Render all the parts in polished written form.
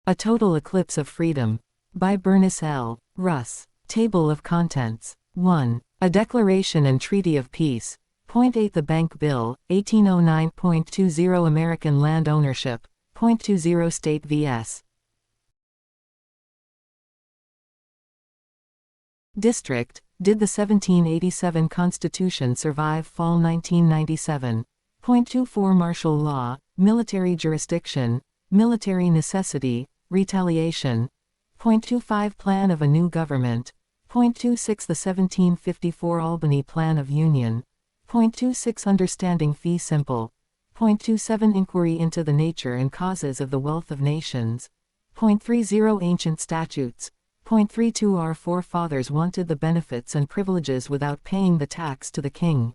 A Total Eclipse of Freedom. By Burnice L. Russ. Table of Contents. 1. A Declaration and Treaty of Peace. Point 8 The Bank Bill, 1809.20 American Land Ownership. Point 20 State vs. District. Did the 1787 Constitution survive fall 1997? Point 24 Martial Law, Military Jurisdiction, Military Necessity, Retaliation. Point 25 Plan of a New Government. Point 26 The 1754 Albany Plan of Union. Point 26 Understanding Fee Simple. Point 27 Inquiry into the Nature and Causes of the Wealth of Nations. Point 30 Ancient Statutes. Point 32 Our forefathers wanted the benefits and privileges without paying the tax to the king.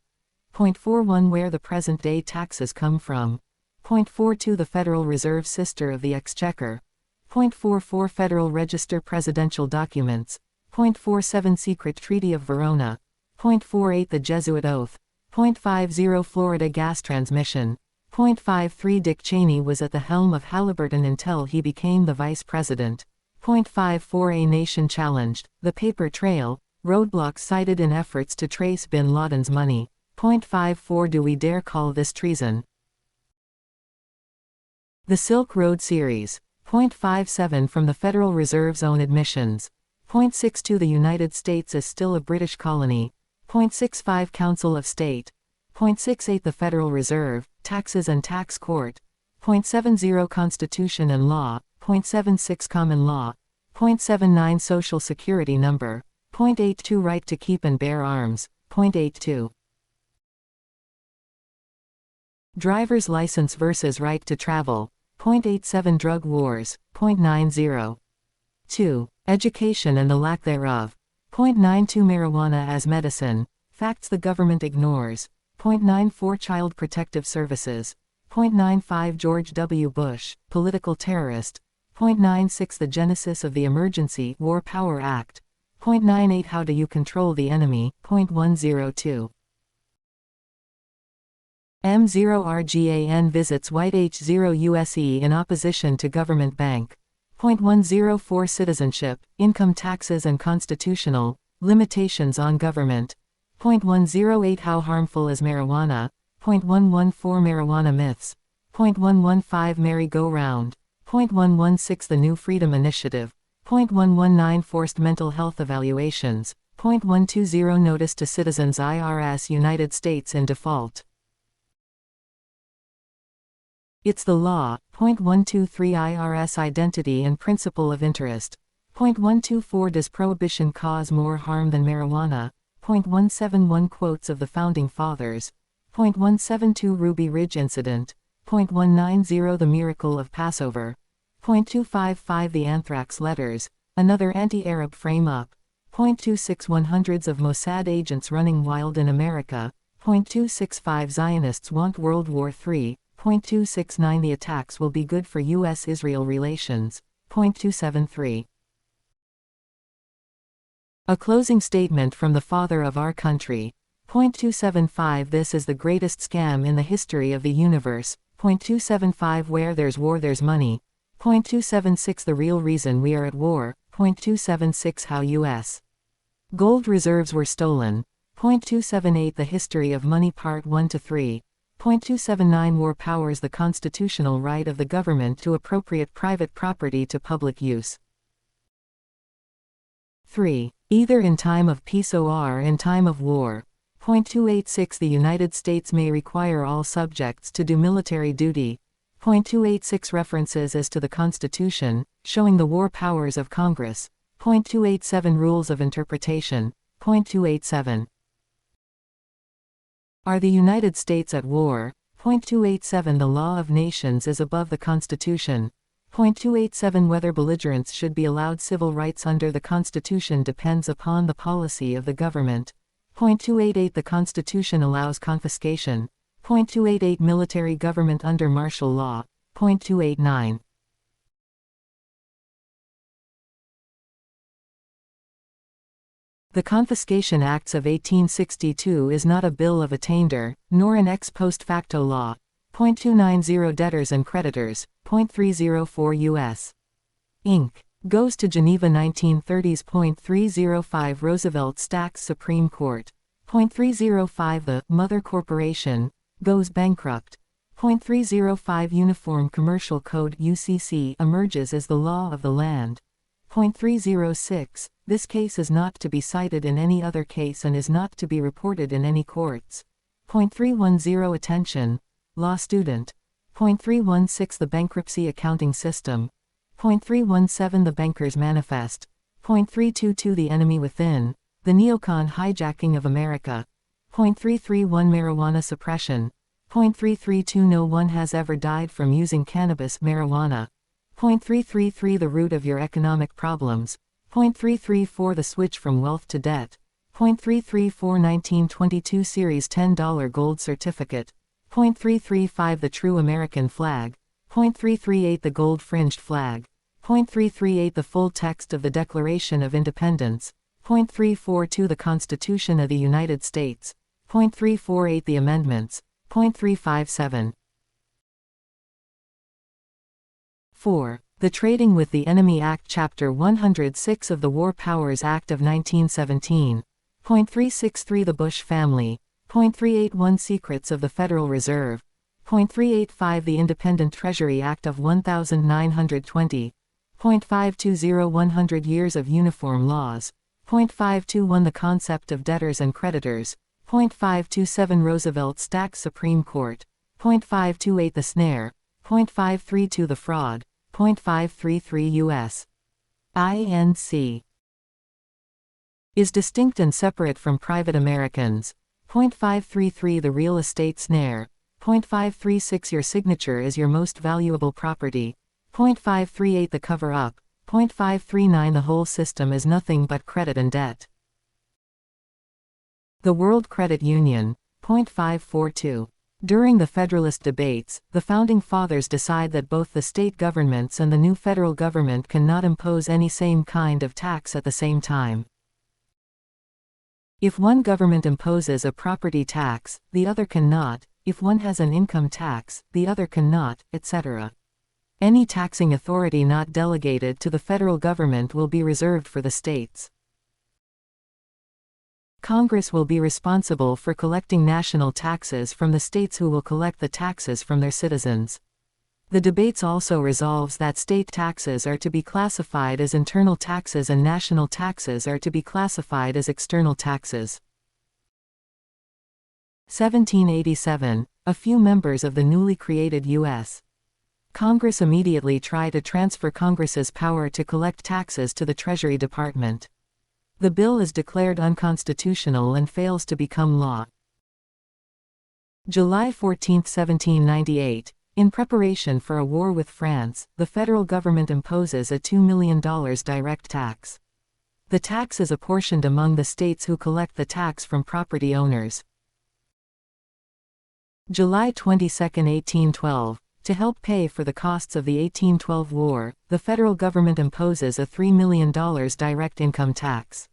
Point 41 Where the present-day taxes come from. Point 42 The Federal Reserve Sister of the Exchequer. Point 44 Federal Register Presidential Documents. Point 47 Secret Treaty of Verona. Point 48 The Jesuit Oath. Point 50 Florida Gas Transmission. Point 53 Dick Cheney was at the helm of Halliburton until he became the vice president. Point 54 A Nation Challenged, the Paper Trail, roadblocks cited in efforts to trace bin Laden's money. Point 54 Do we dare call this treason? The Silk Road Series. Point 57 From the Federal Reserve's own admissions. Point 62 The United States is still a British colony. Point 65 Council of State. Point 68 The Federal Reserve, Taxes and Tax Court. Point 70 Constitution and Law. Point 76 Common Law. Point 79 Social Security Number. Point 82 Right to keep and bear arms. Point 82 Driver's license versus right to travel. Point 87 Drug wars. Point 90 2. Education and the lack thereof. Point 92 Marijuana as medicine. Facts the government ignores. Point 94 Child Protective Services. Point 95 George W. Bush, political terrorist. Point 96 The genesis of the Emergency War Power Act. Point 98 How do you control the enemy? Point 102 M0RGAN visits White H0USE in opposition to government bank. Point 104 Citizenship, income taxes and constitutional limitations on government. Point 108 How harmful is marijuana? Point 114 Marijuana myths. Point 115 Merry-go-round. Point 116 The New Freedom Initiative. Point 119 Forced mental health evaluations. Point 120 Notice to citizens IRS United States in default. It's the law. Point 123 IRS Identity and Principle of Interest. Point 124 Does prohibition cause more harm than marijuana? Point 171 Quotes of the Founding Fathers. Point 172 Ruby Ridge Incident. Point 190 The Miracle of Passover. Point 255 The Anthrax Letters, another anti-Arab frame-up. Point 261 Hundreds of Mossad agents running wild in America. Point 265 Zionists want World War III. Point 269 The attacks will be good for U.S.-Israel relations. Point 273 A closing statement from the father of our country. Point 275 This is the greatest scam in the history of the universe. Point 275 Where there's war there's money. Point 276 The real reason we are at war. Point 276 How U.S. gold reserves were stolen. Point 278 The history of money Part 1 to 3. Point 279 War powers the constitutional right of the government to appropriate private property to public use. 3. Either in time of peace or in time of war. Point 286 The United States may require all subjects to do military duty. Point 286 References as to the Constitution, showing the war powers of Congress. Point 287 Rules of interpretation. Point 287 Are the United States at war? Point 287 The law of nations is above the Constitution. Point 287 Whether belligerents should be allowed civil rights under the Constitution depends upon the policy of the government. Point 288 The Constitution allows confiscation. Point 288 Military government under martial law. Point 289 The Confiscation Acts of 1862 is not a bill of attainder, nor an ex post facto law. Point 290 Debtors and creditors. Point 304 U.S. Inc. Goes to Geneva 1930s. 305 Roosevelt stacks Supreme Court. 305 The Mother Corporation goes bankrupt. 305 Uniform Commercial Code UCC emerges as the law of the land. 306 This case is not to be cited in any other case and is not to be reported in any courts. 310 Attention, law student. 316 The Bankruptcy Accounting System. 317 The Banker's Manifest. 322 The Enemy Within, the neocon hijacking of America. 331 Marijuana suppression. 332 No one has ever died from using cannabis marijuana. 333 The root of your economic problems. 334 The switch from wealth to debt. 334 1922 Series $10 gold certificate. 335 The true American flag. 338 The gold fringed flag. 338 The full text of the Declaration of Independence. 342 The Constitution of the United States. 348 The amendments. 357. 4. The Trading with the Enemy Act. Chapter 106 of the War Powers Act of 1917. 363 The Bush Family. 381 Secrets of the Federal Reserve. 385 The Independent Treasury Act of 1920. 520 100 Years of Uniform Laws. 521 The Concept of Debtors and Creditors. 527 Roosevelt stacks Supreme Court. 528 The Snare. 532 The Fraud. 533 U.S. Inc. is distinct and separate from private Americans. 533 The Real Estate Snare. 536 Your signature is your most valuable property. 538 The Cover-Up. 539 The whole system is nothing but credit and debt. The World Credit Union. 542. During the Federalist debates, the Founding Fathers decide that both the state governments and the new federal government cannot impose any same kind of tax at the same time. If one government imposes a property tax, the other cannot; if one has an income tax, the other cannot, etc. Any taxing authority not delegated to the federal government will be reserved for the states. Congress will be responsible for collecting national taxes from the states, who will collect the taxes from their citizens. The debates also resolves that state taxes are to be classified as internal taxes and national taxes are to be classified as external taxes. 1787. A few members of the newly created U.S. Congress immediately try to transfer Congress's power to collect taxes to the Treasury Department. The bill is declared unconstitutional and fails to become law. July 14, 1798. In preparation for a war with France, the federal government imposes a $2 million direct tax. The tax is apportioned among the states, who collect the tax from property owners. July 22, 1812. To help pay for the costs of the 1812 war, the federal government imposes a $3 million direct income tax.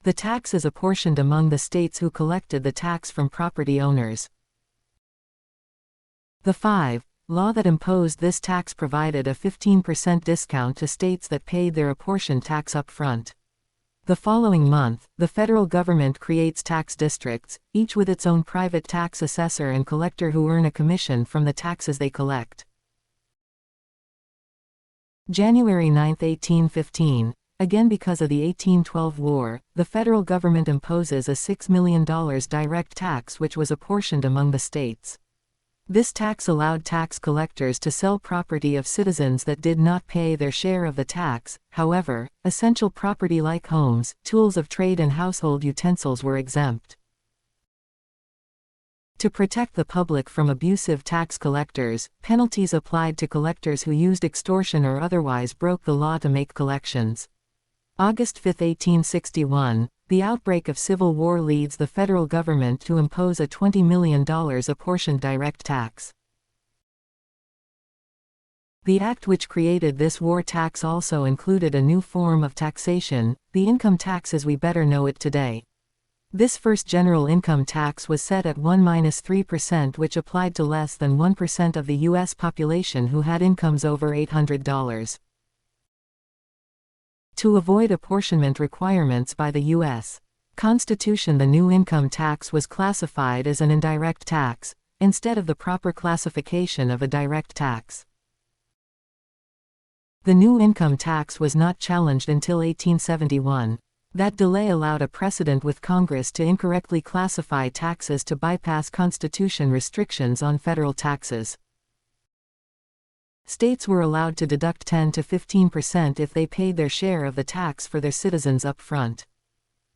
The tax is apportioned among the states, who collected the tax from property owners. The 5. Law that imposed this tax provided a 15% discount to states that paid their apportioned tax up front. The following month, the federal government creates tax districts, each with its own private tax assessor and collector who earn a commission from the taxes they collect. January 9, 1815. Again because of the 1812 war, the federal government imposes a $6 million direct tax which was apportioned among the states. This tax allowed tax collectors to sell property of citizens that did not pay their share of the tax. However, essential property like homes, tools of trade and household utensils were exempt. To protect the public from abusive tax collectors, penalties applied to collectors who used extortion or otherwise broke the law to make collections. August 5, 1861, the outbreak of civil war leads the federal government to impose a $20 million apportioned direct tax. The act which created this war tax also included a new form of taxation, the income tax as we better know it today. This first general income tax was set at 1–3%, which applied to less than 1% of the U.S. population who had incomes over $800. To avoid apportionment requirements by the U.S. Constitution, the new income tax was classified as an indirect tax, instead of the proper classification of a direct tax. The new income tax was not challenged until 1871. That delay allowed a precedent with Congress to incorrectly classify taxes to bypass Constitution restrictions on federal taxes. States were allowed to deduct 10 to 15% if they paid their share of the tax for their citizens up front.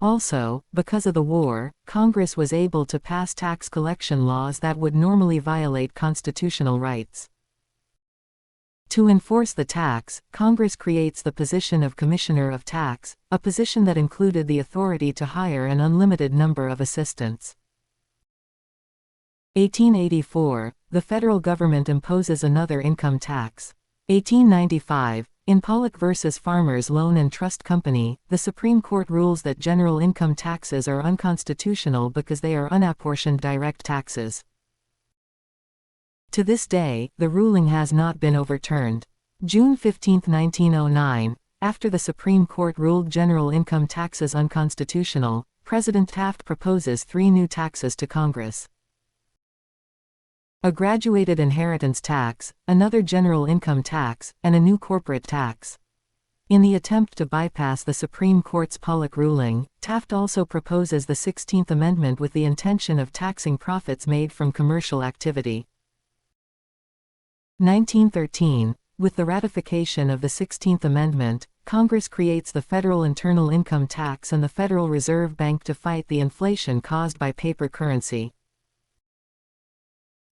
Also, because of the war, Congress was able to pass tax collection laws that would normally violate constitutional rights. To enforce the tax, Congress creates the position of Commissioner of Tax, a position that included the authority to hire an unlimited number of assistants. 1884, the federal government imposes another income tax. 1895, in Pollock v. Farmers Loan and Trust Company, the Supreme Court rules that general income taxes are unconstitutional because they are unapportioned direct taxes. To this day, the ruling has not been overturned. June 15, 1909, after the Supreme Court ruled general income taxes unconstitutional, President Taft proposes 3 new taxes to Congress: a graduated inheritance tax, another general income tax, and a new corporate tax. In the attempt to bypass the Supreme Court's Pollock ruling, Taft also proposes the 16th Amendment with the intention of taxing profits made from commercial activity. 1913, with the ratification of the 16th Amendment, Congress creates the Federal Internal Income Tax and the Federal Reserve Bank to fight the inflation caused by paper currency.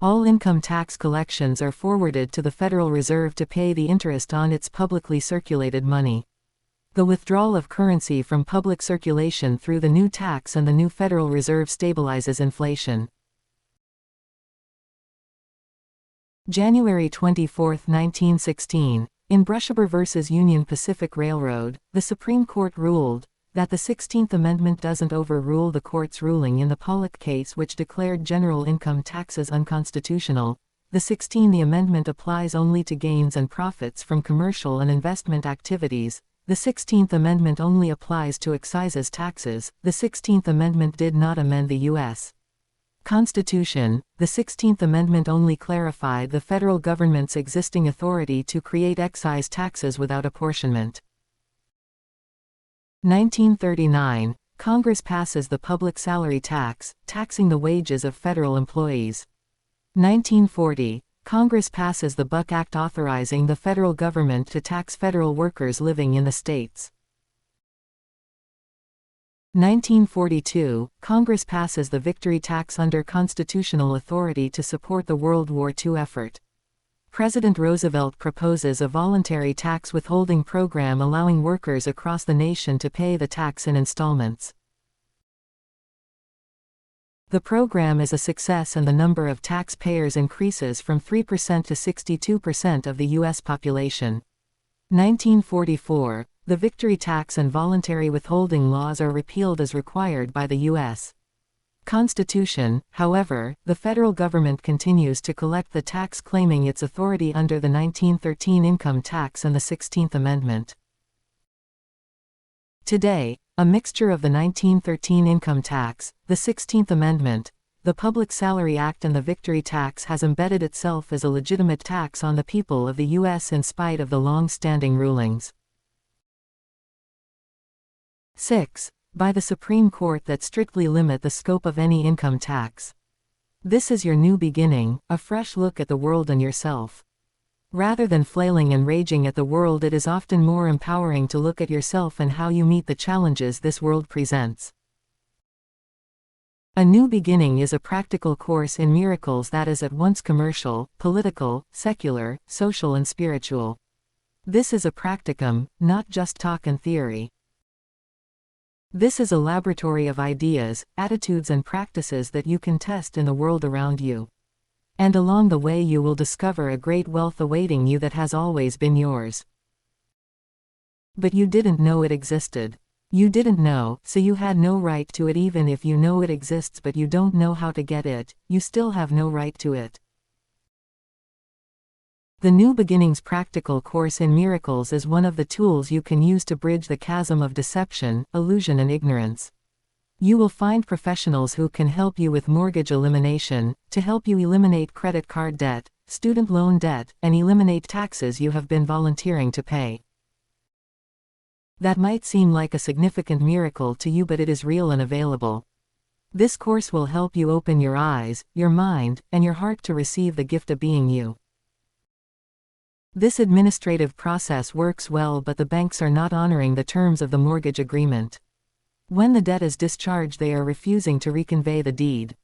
All income tax collections are forwarded to the Federal Reserve to pay the interest on its publicly circulated money. The withdrawal of currency from public circulation through the new tax and the new Federal Reserve stabilizes inflation. January 24, 1916, in Brushaber v. Union Pacific Railroad, the Supreme Court ruled that the 16th Amendment doesn't overrule the court's ruling in the Pollock case, which declared general income taxes unconstitutional. The amendment applies only to gains and profits from commercial and investment activities. The 16th Amendment only applies to excises taxes. The 16th Amendment did not amend the U.S. Constitution. The 16th Amendment only clarified the federal government's existing authority to create excise taxes without apportionment. 1939, Congress passes the public salary tax, taxing the wages of federal employees. 1940, Congress passes the Buck Act authorizing the federal government to tax federal workers living in the states. 1942, Congress passes the Victory Tax under constitutional authority to support the World War II effort. President Roosevelt proposes a voluntary tax withholding program allowing workers across the nation to pay the tax in installments. The program is a success and the number of taxpayers increases from 3% to 62% of the U.S. population. 1944, the Victory Tax and voluntary withholding laws are repealed as required by the U.S. Constitution. However, the federal government continues to collect the tax, claiming its authority under the 1913 income tax and the 16th Amendment. Today, a mixture of the 1913 income tax, the 16th Amendment, the Public Salary Act and the Victory Tax has embedded itself as a legitimate tax on the people of the U.S. in spite of the long-standing rulings. 6. By the Supreme Court that strictly limit the scope of any income tax. This is your new beginning, a fresh look at the world and yourself. Rather than flailing and raging at the world, it is often more empowering to look at yourself and how you meet the challenges this world presents. A New Beginning is a practical course in miracles that is at once commercial, political, secular, social and spiritual. This is a practicum, not just talk and theory. This is a laboratory of ideas, attitudes and practices that you can test in the world around you. And along the way you will discover a great wealth awaiting you that has always been yours. But you didn't know it existed. You didn't know, so you had no right to it. Even if you know it exists but you don't know how to get it, you still have no right to it. The New Beginnings Practical Course in Miracles is one of the tools you can use to bridge the chasm of deception, illusion and ignorance. You will find professionals who can help you with mortgage elimination, to help you eliminate credit card debt, student loan debt, and eliminate taxes you have been volunteering to pay. That might seem like a significant miracle to you, but it is real and available. This course will help you open your eyes, your mind, and your heart to receive the gift of being you. This administrative process works well, but the banks are not honoring the terms of the mortgage agreement. When the debt is discharged, they are refusing to reconvey the deed.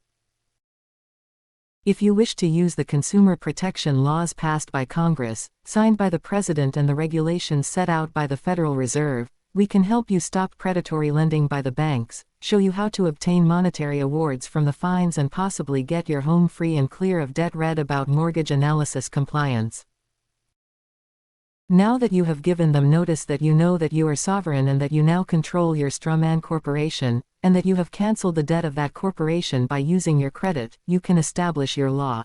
If you wish to use the consumer protection laws passed by Congress, signed by the President, and the regulations set out by the Federal Reserve, we can help you stop predatory lending by the banks, show you how to obtain monetary awards from the fines, and possibly get your home free and clear of debt. Read about mortgage analysis compliance. Now that you have given them notice that you know that you are sovereign and that you now control your strawman corporation, and that you have cancelled the debt of that corporation by using your credit, you can establish your law.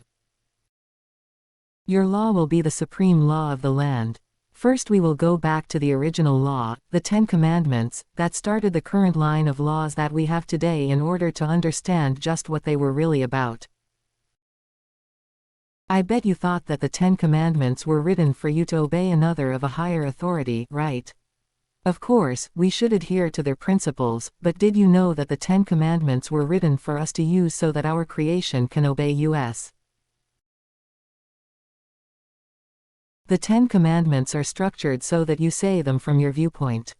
Your law will be the supreme law of the land. First, we will go back to the original law, the 10 Commandments, that started the current line of laws that we have today, in order to understand just what they were really about. I bet you thought that the 10 Commandments were written for you to obey another of a higher authority, right? Of course, we should adhere to their principles, but did you know that the 10 Commandments were written for us to use so that our creation can obey us? The 10 Commandments are structured so that you say them from your viewpoint.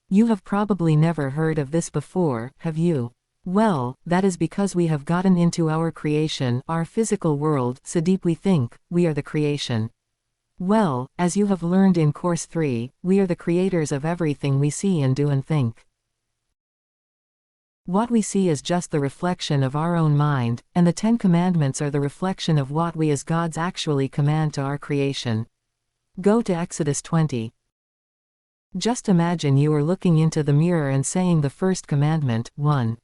You have probably never heard of this before, have you? Well, that is because we have gotten into our creation, our physical world, so deep we think we are the creation. Well, as you have learned in Course 3, we are the creators of everything we see and do and think. What we see is just the reflection of our own mind, and the 10 Commandments are the reflection of what we as gods actually command to our creation. Go to Exodus 20. Just imagine you are looking into the mirror and saying the first commandment, 1.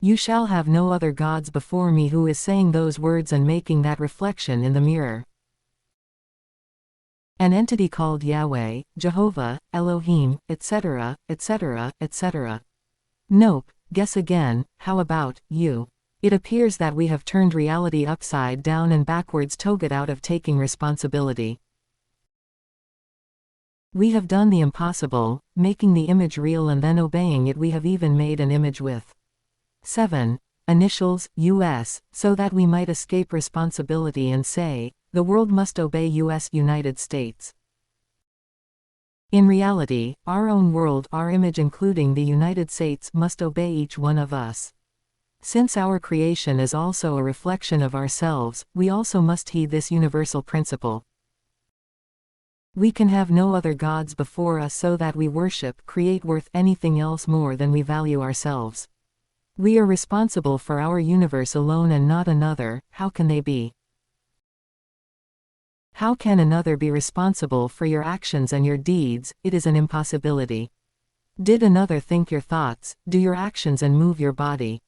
You shall have no other gods before me. Who is saying those words and making that reflection in the mirror? An entity called Yahweh, Jehovah, Elohim, etc., etc., etc. Nope, guess again. How about you? It appears that we have turned reality upside down and backwards to get out of taking responsibility. We have done the impossible, making the image real and then obeying it. We have even made an image with 7 initials, US, so that we might escape responsibility and say, the world must obey US, United States. In reality, our own world, our image including the United States, must obey each one of us. Since our creation is also a reflection of ourselves, we also must heed this universal principle. We can have no other gods before us so that we worship, create worth anything else more than we value ourselves. We are responsible for our universe alone and not another. How can they be? How can another be responsible for your actions and your deeds? It is an impossibility. Did another think your thoughts, do your actions and move your body?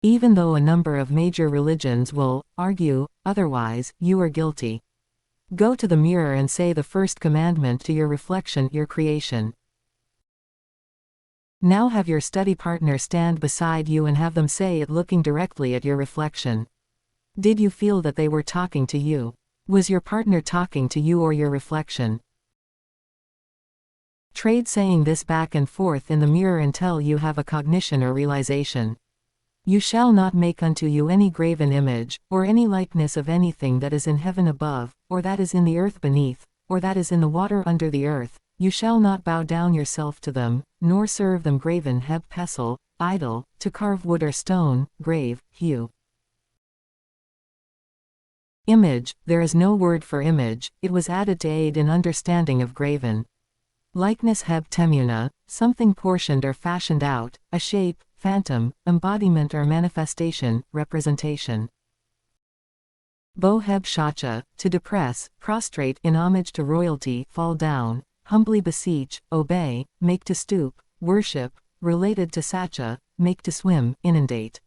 Even though a number of major religions will argue otherwise, you are guilty. Go to the mirror and say the first commandment to your reflection, your creation. Now have your study partner stand beside you and have them say it looking directly at your reflection. Did you feel that they were talking to you? Was your partner talking to you or your reflection? Trade saying this back and forth in the mirror until you have a cognition or realization. You shall not make unto you any graven image, or any likeness of anything that is in heaven above, or that is in the earth beneath, or that is in the water under the earth. You shall not bow down yourself to them, nor serve them. Graven heb pestle, idol, to carve wood or stone, grave, hew. Image, there is no word for image, it was added to aid in understanding of graven. Likeness heb temuna, something portioned or fashioned out, a shape, phantom, embodiment or manifestation, representation. Bo heb shacha, to depress, prostrate in homage to royalty, fall down, humbly beseech, obey, make to stoop, worship, related to sacha, make to swim, inundate.